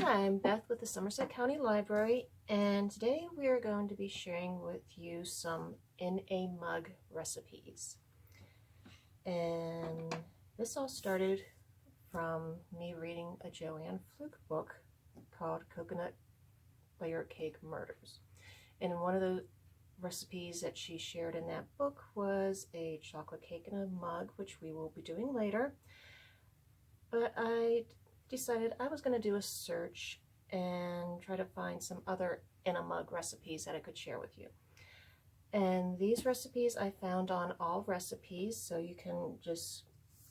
Hi, I'm Beth with the Somerset County Library, and today we are going to be sharing with you some in a mug recipes. And this all started from me reading a Joanne Fluke book called Coconut Layer Cake Murders. And one of the recipes that she shared in that book was a chocolate cake in a mug, which we will be doing later. But I decided I was going to do a search and try to find some other in a mug recipes that I could share with you. And these recipes I found on All Recipes, so you can just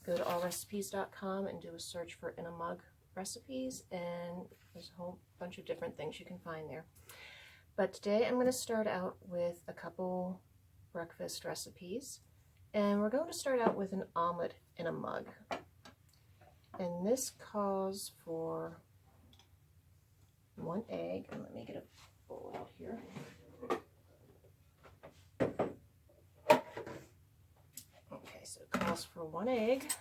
go to allrecipes.com and do a search for in a mug recipes, and there's a whole bunch of different things you can find there. But today I'm going to start out with a couple breakfast recipes, and we're going to start out with an omelet in a mug. And this calls for 1 egg, and let me get a bowl out here. Okay, so it calls for 1 egg.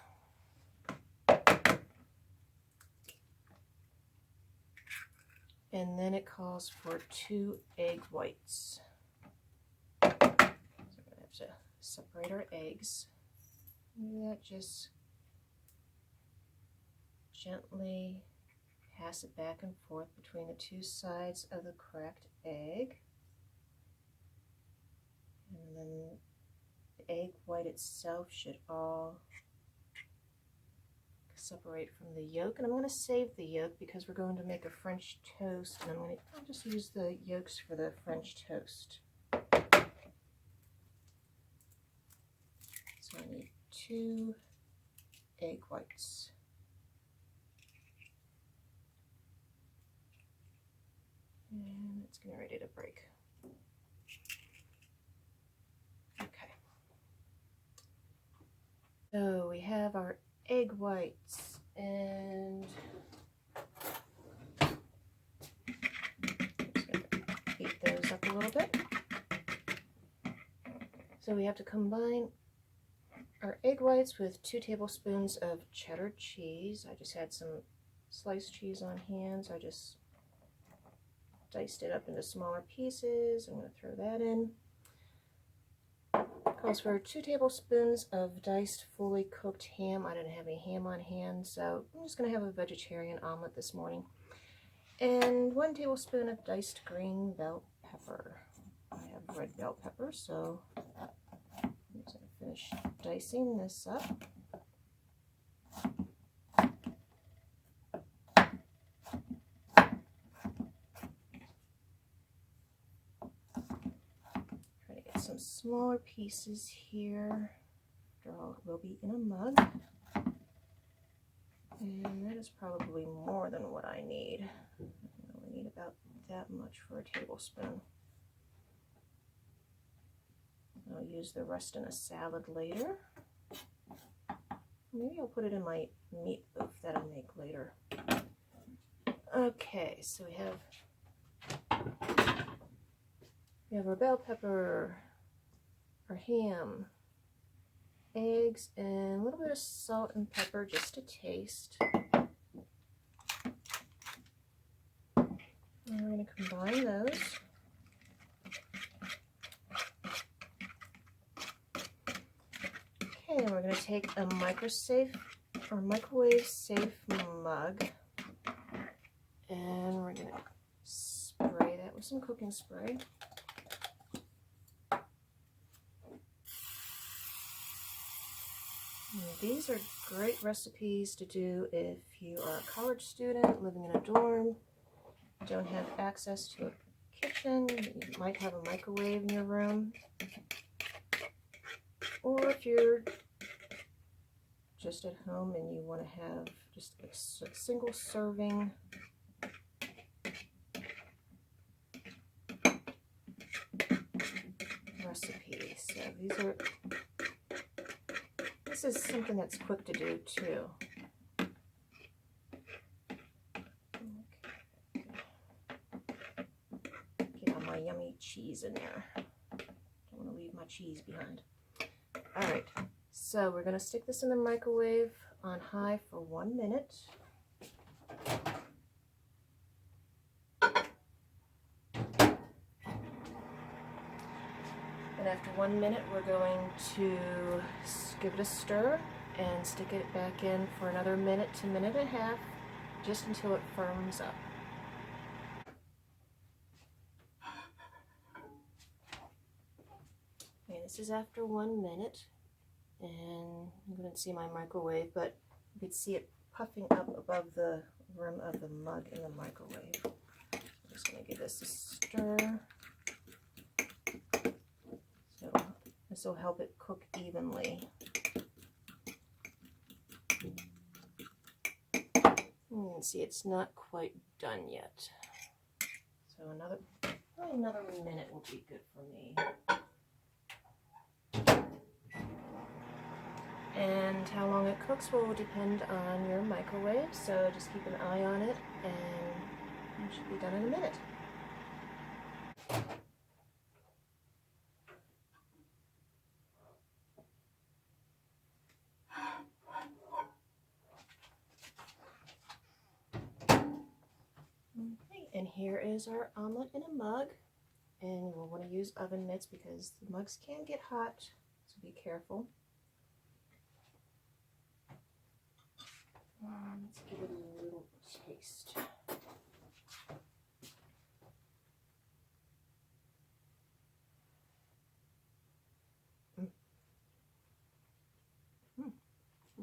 And then it calls for 2 egg whites. So we're going to have to separate our eggs. Do that, just gently pass it back and forth between the 2 sides of the cracked egg. And then the egg white itself should all separate from the yolk. And I'm going to save the yolk because we're going to make a French toast, and I'll just use the yolks for the French toast. So I need 2 egg whites. And it's getting ready to break. Okay. So we have our egg whites, and I'm just going to beat those up a little bit. So we have to combine our egg whites with 2 tablespoons of cheddar cheese. I just had some sliced cheese on hand, so I just diced it up into smaller pieces. I'm going to throw that in. Calls for 2 tablespoons of diced fully cooked ham. I didn't have any ham on hand, so I'm just going to have a vegetarian omelet this morning. And 1 tablespoon of diced green bell pepper. I have red bell pepper, so I'm just going to finish dicing this up. Some smaller pieces here. After all, it will be in a mug. And that is probably more than what I need. I only need about that much for a tablespoon. I'll use the rest in a salad later. Maybe I'll put it in my meatloaf that I'll make later. Okay, so we have our bell pepper, our ham, eggs, and a little bit of salt and pepper just to taste. And we're going to combine those. Okay, and we're going to take a microwave safe mug, and we're going to spray that with some cooking spray. These are great recipes to do if you are a college student living in a dorm, don't have access to a kitchen, you might have a microwave in your room, or if you're just at home and you want to have just a single serving recipe. So this is something that's quick to do too. Okay. Get all my yummy cheese in there. Don't want to leave my cheese behind. Alright, so we're going to stick this in the microwave on high for 1 minute. After 1 minute, we're going to give it a stir and stick it back in for another minute to minute and a half, just until it firms up. Okay, this is after 1 minute, and you couldn't see my microwave, but you could see it puffing up above the rim of the mug in the microwave. I'm just going to give this a stir. So this will help it cook evenly. You can see it's not quite done yet. So probably another minute will be good for me. And how long it cooks will depend on your microwave, so just keep an eye on it, and it should be done in a minute. Okay, and here is our omelet in a mug, and you'll want to use oven mitts because the mugs can get hot, so be careful. Let's give it a little taste.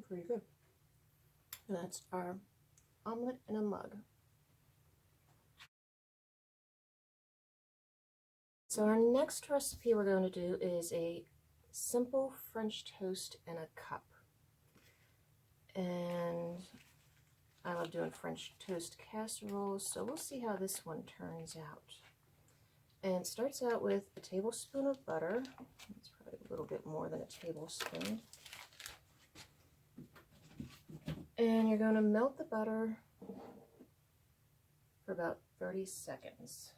Pretty good. And that's our omelet in a mug. So our next recipe we're going to do is a simple French toast in a cup. And I love doing French toast casseroles, so we'll see how this one turns out. And it starts out with a tablespoon of butter. It's probably a little bit more than a tablespoon. And you're going to melt the butter for about 30 seconds.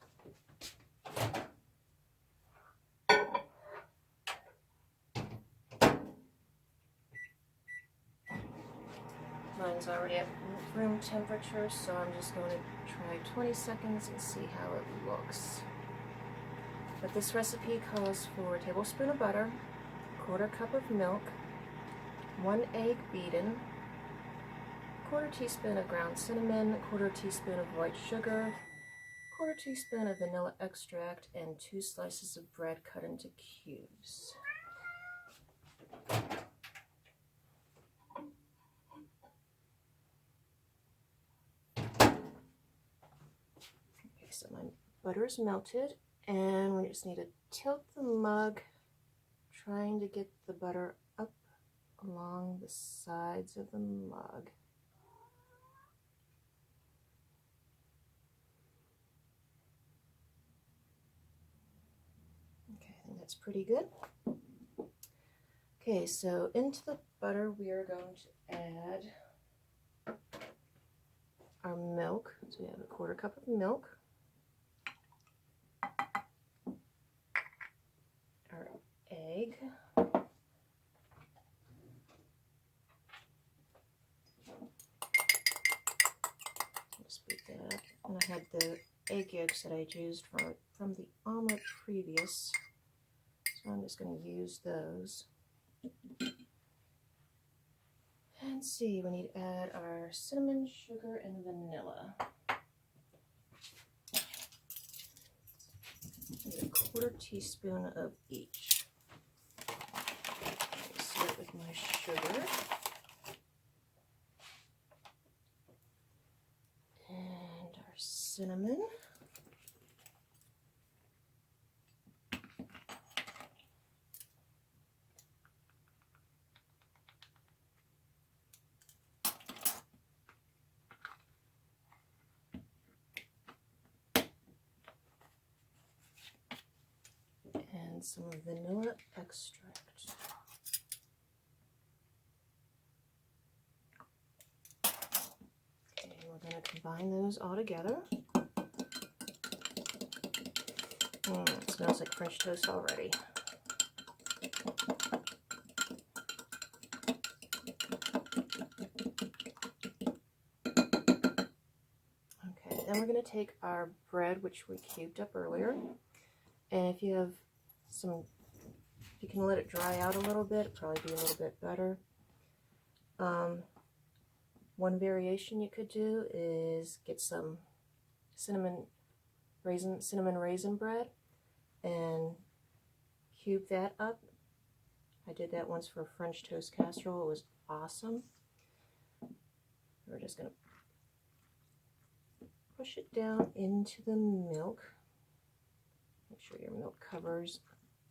Mine's already at room temperature, so I'm just going to try 20 seconds and see how it looks. But this recipe calls for a tablespoon of butter, 1/4 cup of milk, 1 egg beaten, 1/4 teaspoon of ground cinnamon, 1/4 teaspoon of white sugar, 1/4 teaspoon of vanilla extract, and 2 slices of bread cut into cubes. Okay, so my butter is melted, and we just need to tilt the mug, trying to get the butter up along the sides of the mug. Okay, I think that's pretty good. Okay, so into the butter we are going to add our milk. So we have a 1/4 cup of milk, our egg, just beat that up. And I had the egg yolks that I used from the omelet previous, so I'm just going to use those. And see, we need to add our cinnamon, sugar, and vanilla. Need a 1/4 teaspoon of each. I'll start with my sugar. And our cinnamon. And some vanilla extract. Okay, we're going to combine those all together. It smells like French toast already. Okay, then we're going to take our bread, which we cubed up earlier, and if you have some If you can let it dry out a little bit, it'd probably be a little bit better. One variation you could do is get some cinnamon raisin bread and cube that up. I did that once for a French toast casserole. It was awesome. We're just going to push it down into the milk. Make sure your milk covers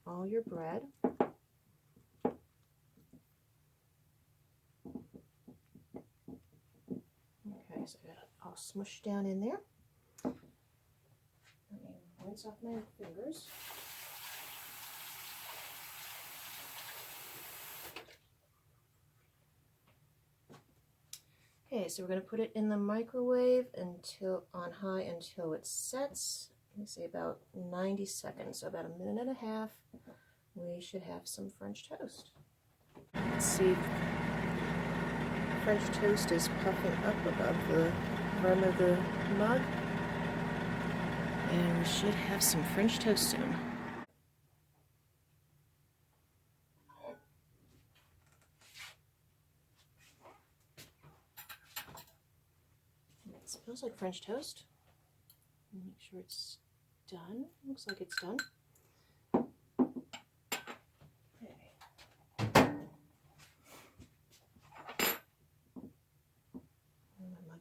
all your bread. Okay, so I got it all smushed down in there. Let me rinse off my fingers. Okay, so we're going to put it in the microwave on high until it sets. Let me say about 90 seconds, so about a minute and a half. We should have some French toast. Let's see. French toast is puffing up above the rim of the mug, and we should have some French toast soon. It smells like French toast. Make sure it's done. Looks like it's done.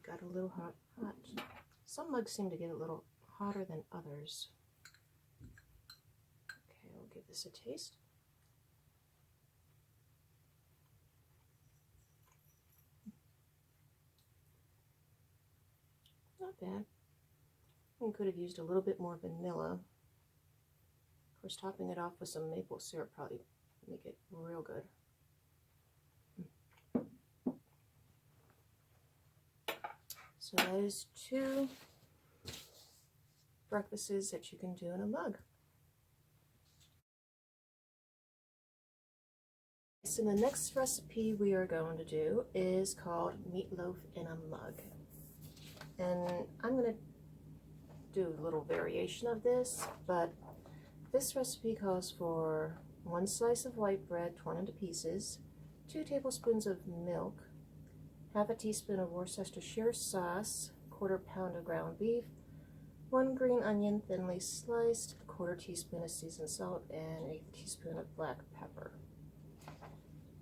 Got a little hot. Some mugs seem to get a little hotter than others. Okay, I'll give this a taste. Not bad. I could have used a little bit more vanilla. Of course, topping it off with some maple syrup probably make it real good. So that is 2 breakfasts that you can do in a mug. So the next recipe we are going to do is called Meatloaf in a Mug. And I'm going to do a little variation of this, but this recipe calls for 1 slice of white bread torn into pieces, 2 tablespoons of milk, half a teaspoon of Worcestershire sauce, 1/4 pound of ground beef, 1 green onion thinly sliced, 1/4 teaspoon of seasoned salt, and 1/8 teaspoon of black pepper.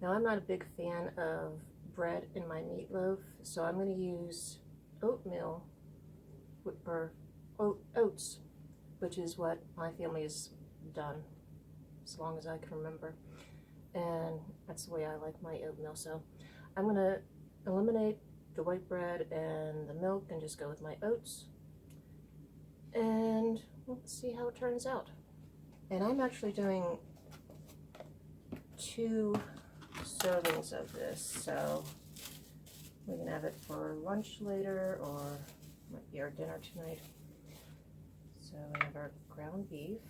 Now I'm not a big fan of bread in my meatloaf, so I'm going to use oatmeal or oats, which is what my family has done as long as I can remember, and that's the way I like my oatmeal. So I'm going to eliminate the white bread and the milk and just go with my oats, and let's see how it turns out. And I'm actually doing 2 servings of this, so we can have it for lunch later or might be our dinner tonight. So we have our ground beef.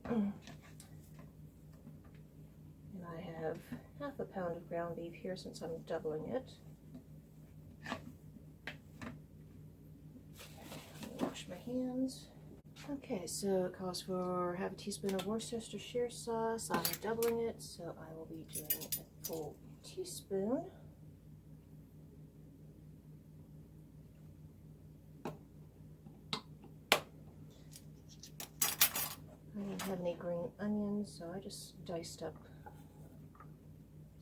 And I have half a pound of ground beef here since I'm doubling it. Let me wash my hands. Okay, so it calls for half a teaspoon of Worcestershire sauce. I'm doubling it, so I will be doing a full teaspoon. I didn't have any green onions, so I just diced up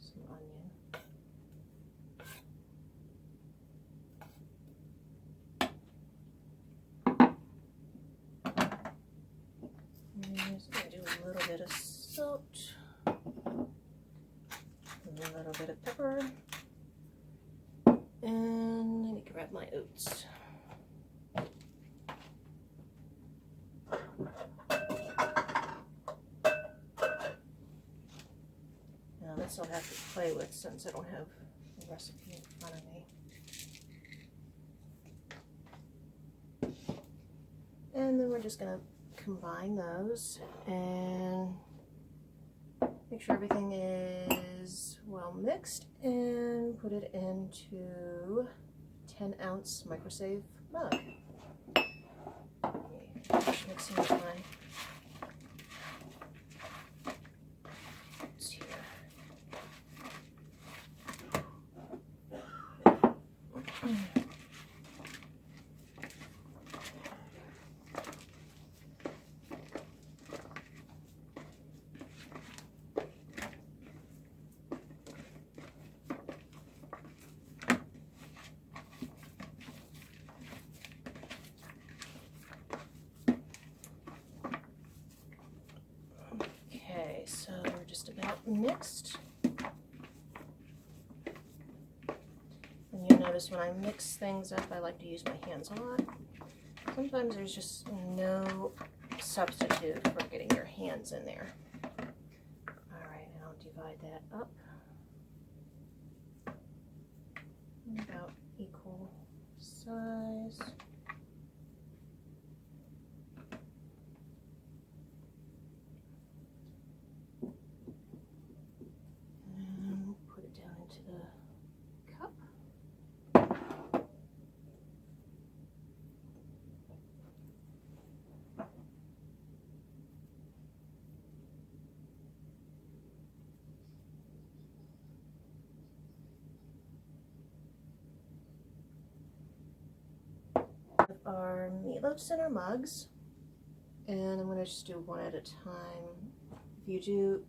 some onion. And I'm just going to do a little bit of salt, a little bit of pepper, and let me grab my oats. Now this I'll have to play with since I don't have the recipe in front of me. And then we're just going to combine those and make sure everything is well mixed and put it into 10-ounce microsave mug. Finish mixing with my about mixed. And you'll notice when I mix things up, I like to use my hands a lot. Sometimes there's just no substitute for getting your hands in there. Alright, and I'll divide that up. About equal size. And put it down into the cup. Our meatloafs in our mugs, and I'm going to just do one at a time. If you do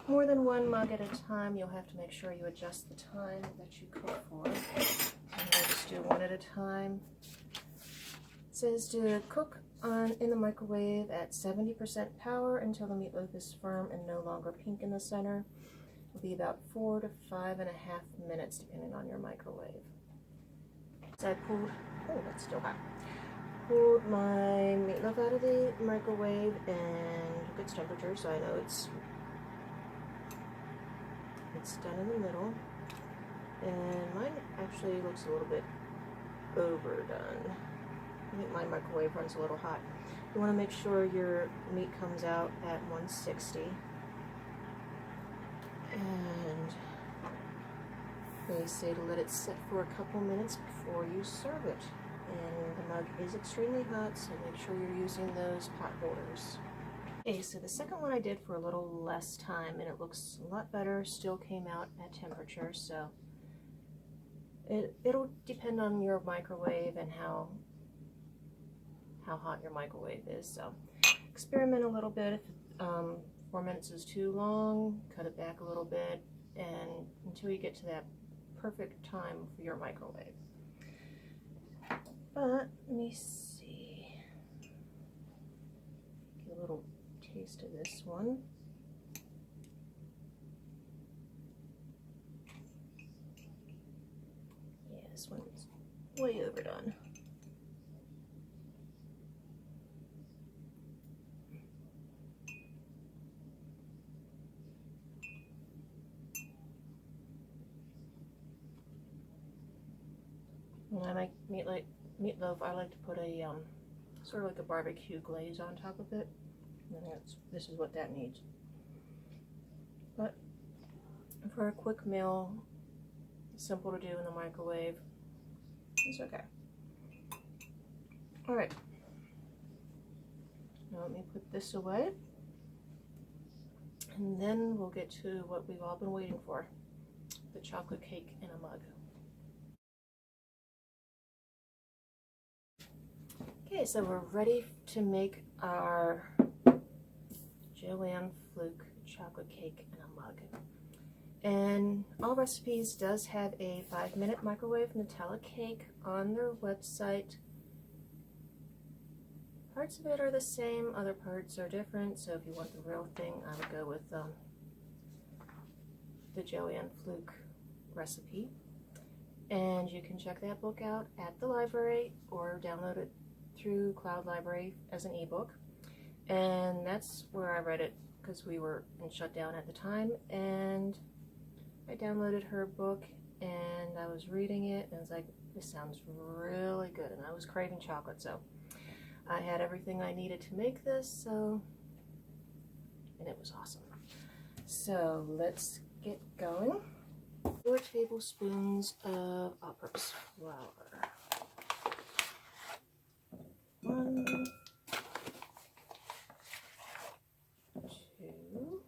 more than one mug at a time, you'll have to make sure you adjust the time that you cook for. I'm going to just do one at a time. It says to cook in the microwave at 70% power until the meatloaf is firm and no longer pink in the center. It'll be about 4 to 5.5 minutes depending on your microwave. So I pulled, oh, that's still hot. Pulled my meatloaf out of the microwave and took its temperature, so I know it's done in the middle. And mine actually looks a little bit overdone. I think my microwave runs a little hot. You want to make sure your meat comes out at 160. And they say to let it sit for a couple minutes before you serve it. And the mug is extremely hot, so make sure you're using those pot holders. Okay, so the second one I did for a little less time, and it looks a lot better. Still came out at temperature, so it'll depend on your microwave and how hot your microwave is. So experiment a little bit. If 4 minutes is too long, cut it back a little bit, and until you get to that perfect time for your microwave. But let me see. Get a little taste of this one. Yeah, this one's way overdone. When I make meatloaf, I like to put a sort of like a barbecue glaze on top of it. And this is what that needs. But for a quick meal, simple to do in the microwave, it's okay. All right. Now let me put this away, and then we'll get to what we've all been waiting for: the chocolate cake in a mug. Okay, so we're ready to make our Joanne Fluke chocolate cake in a mug. And All Recipes does have a 5-minute microwave Nutella cake on their website. Parts of it are the same, other parts are different, so if you want the real thing, I would go with the Joanne Fluke recipe. And you can check that book out at the library or download it through Cloud Library as an ebook. And that's where I read it because we were in shutdown at the time, and I downloaded her book and I was reading it and I was like, this sounds really good, and I was craving chocolate, so I had everything I needed to make this, and it was awesome. So let's get going. 4 tablespoons of all-purpose flour. 1, 2,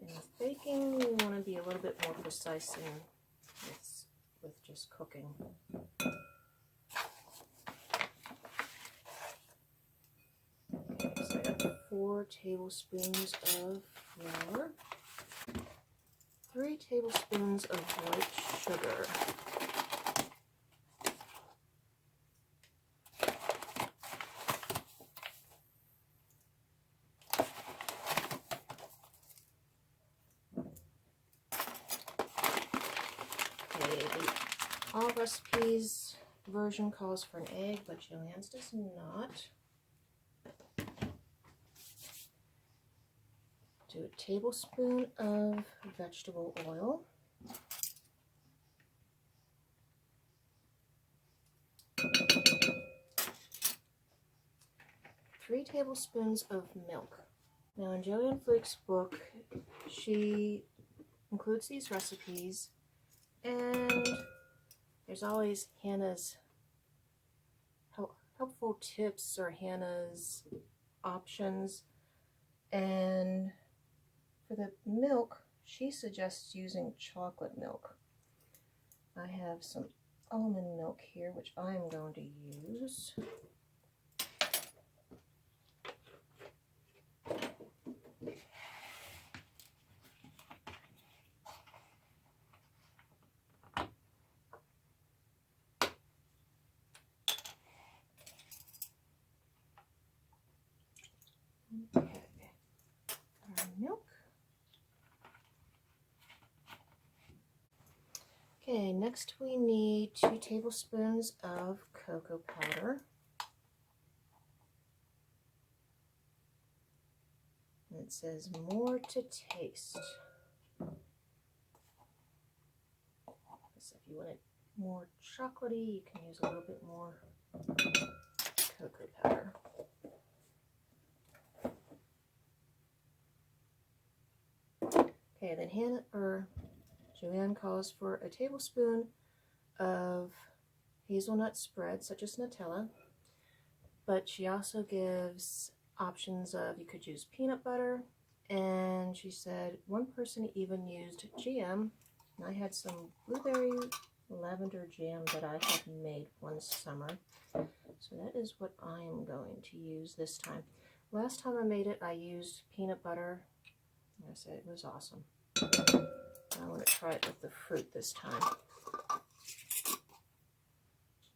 and with baking, you want to be a little bit more precise with just cooking. Okay, so I got 4 tablespoons of flour, 3 tablespoons of white sugar, All recipes version calls for an egg, but Joanne's does not. Do a tablespoon of vegetable oil. 3 tablespoons of milk. Now in Joanne Fluke's book, she includes these recipes, and there's always Hannah's helpful tips or Hannah's options. And for the milk, she suggests using chocolate milk. I have some almond milk here, which I'm going to use. Okay, our milk. Okay, next we need 2 tablespoons of cocoa powder. And it says more to taste. So if you want it more chocolatey, you can use a little bit more cocoa powder. Okay, then Joanne calls for a tablespoon of hazelnut spread, such as Nutella, but she also gives options of, you could use peanut butter, and she said one person even used jam, and I had some blueberry lavender jam that I had made one summer, so that is what I am going to use this time. Last time I made it, I used peanut butter. I said it was awesome. I want to try it with the fruit this time.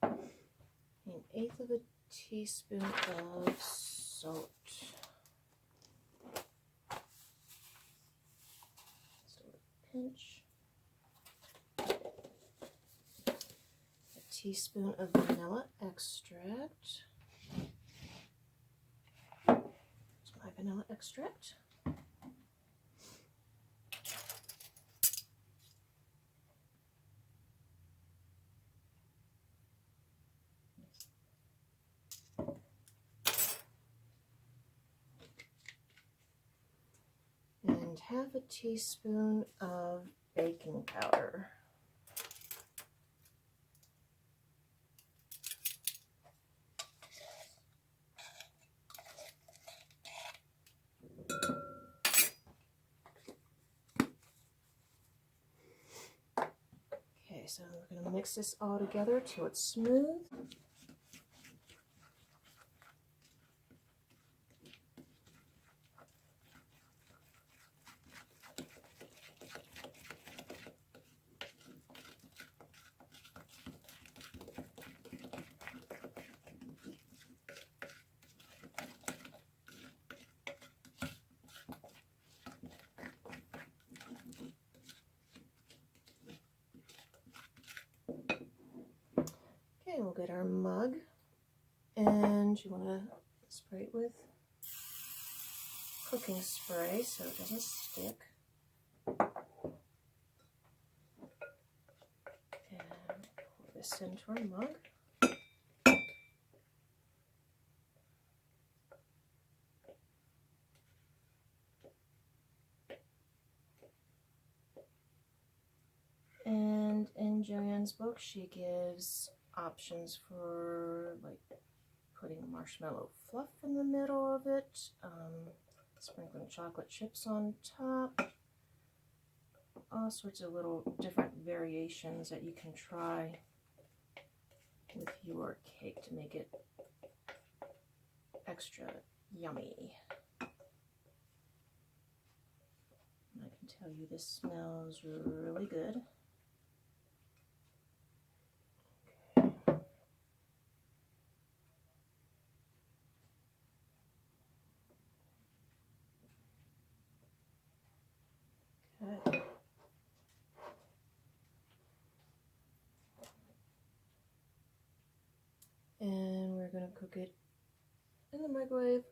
1/8 of a teaspoon of salt. So a pinch. A teaspoon of vanilla extract. That's my vanilla extract. And 1/2 teaspoon of baking powder. Okay, so we're going to mix this all together till it's smooth. Okay, we'll get our mug, and you want to spray it with cooking spray so it doesn't stick. And pour this into our mug. And in Joanne's book, she gives options for like putting marshmallow fluff in the middle of it, sprinkling chocolate chips on top, all sorts of little different variations that you can try with your cake to make it extra yummy. And I can tell you this smells really good. Okay. going to cook it in the microwave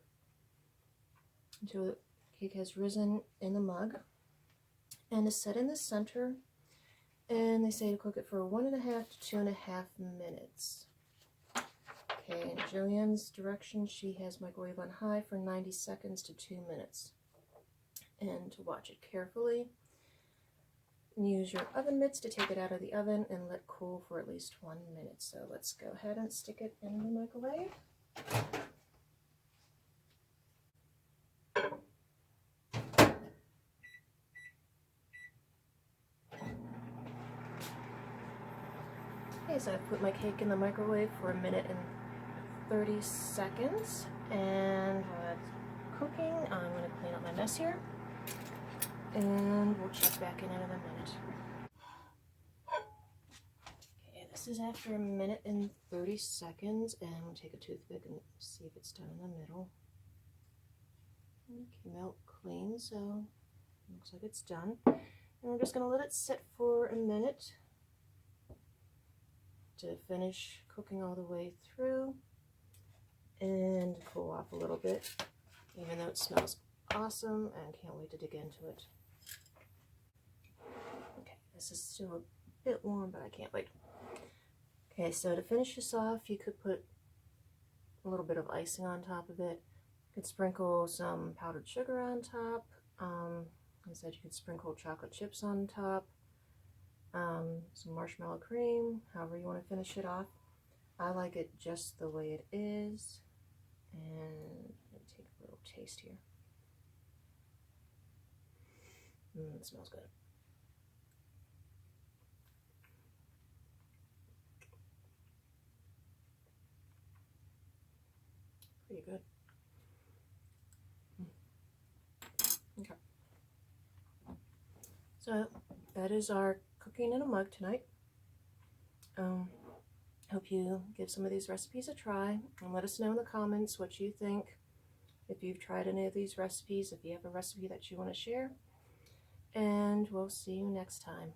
until the cake has risen in the mug, and is set in the center, and they say to cook it for 1.5 to 2.5 minutes. Okay, in Joanne's direction, she has microwave on high for 90 seconds to 2 minutes. And to watch it carefully, use your oven mitts to take it out of the oven and let cool for at least 1 minute. So let's go ahead and stick it in the microwave. Okay, so I've put my cake in the microwave for 1 minute and 30 seconds, and while it's cooking, I'm going to clean up my mess here, and we'll check back in another minute. Okay, this is after 1 minute and 30 seconds, and I'm going to take a toothpick and see if it's done in the middle. It came out clean, so it looks like it's done. And we're just going to let it sit for a minute to finish cooking all the way through and cool off a little bit, even though it smells awesome, and can't wait to dig into it. Okay, this is still a bit warm, but I can't wait. Okay, so to finish this off, you could put a little bit of icing on top of it. You could sprinkle some powdered sugar on top. Like I said, you could sprinkle chocolate chips on top. Some marshmallow cream, however you want to finish it off. I like it just the way it is. And let me take a little taste here. It smells good. Pretty good. Okay. So that is our cooking in a mug tonight. Hope you give some of these recipes a try, and let us know in the comments what you think. If you've tried any of these recipes, if you have a recipe that you want to share, and we'll see you next time.